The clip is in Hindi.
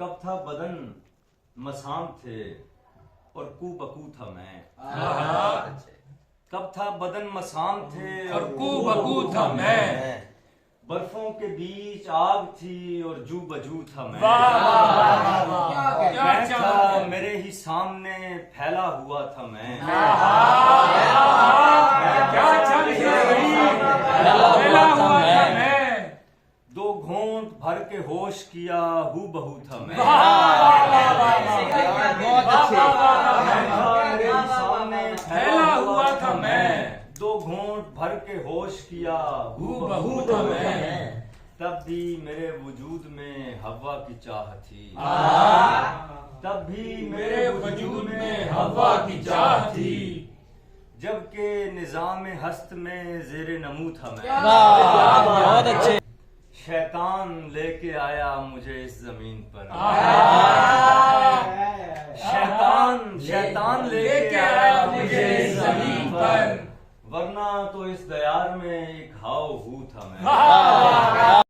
कब था बदन मसाम थे और कू बकू था मैं। कब था बदन मसाम थे और कू बकू था मैं। बर्फों के बीच आग थी और जू बजू था मैं। मैं था मेरे ही सामने फैला हुआ था मैं। दो घूंट भर के होश किया हू बहू था मैं। फैला हुआ था मैं। दो घूंट भर के होश किया हू बहू था मैं। तब भी मेरे वजूद में हवा की चाह थी। तब भी मेरे वजूद में हवा की चाह थी। जबकि निजाम हस्त में जेरे नमू था मैं। बहुत अच्छे। शैतान लेके आया मुझे इस जमीन पर। शैतान लेके आया मुझे इस जमीन पर। वरना तो इस दयार में एक हाव हू था मैं।